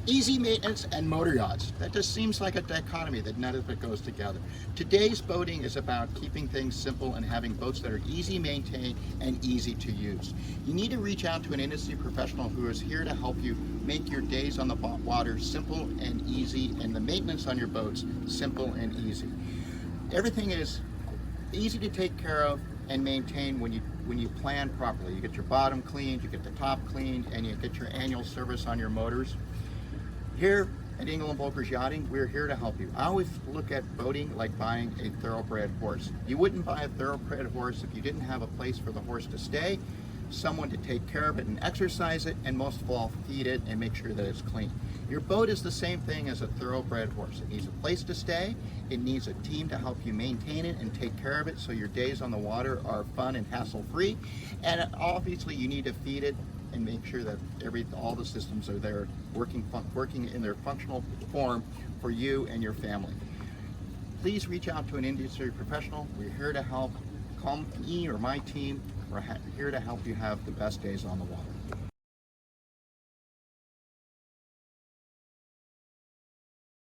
Easy maintenance and motor yachts. That just seems like a dichotomy that none of it goes together. Today's boating is about keeping things simple and having boats that are easy maintained and easy to use. You need to reach out to an industry professional who is here to help you make your days on the water simple and easy, and the maintenance on your boats simple and easy. Everything is easy to take care of and maintain when you plan properly. You get your bottom cleaned, you get the top cleaned, and you get your annual service on your motors. Here at England Volkers Yachting, we're here to help you. I always look at boating like buying a thoroughbred horse. You wouldn't buy a thoroughbred horse if you didn't have a place for the horse to stay, someone to take care of it and exercise it, and most of all, feed it and make sure that it's clean. Your boat is the same thing as a thoroughbred horse. It needs a place to stay, it needs a team to help you maintain it and take care of it so your days on the water are fun and hassle-free, and obviously you need to feed it and make sure that all the systems are there working in their functional form for you and your family. Please reach out to an industry professional. We're here to help. Call me or my team. We're here to help you have the best days on the water.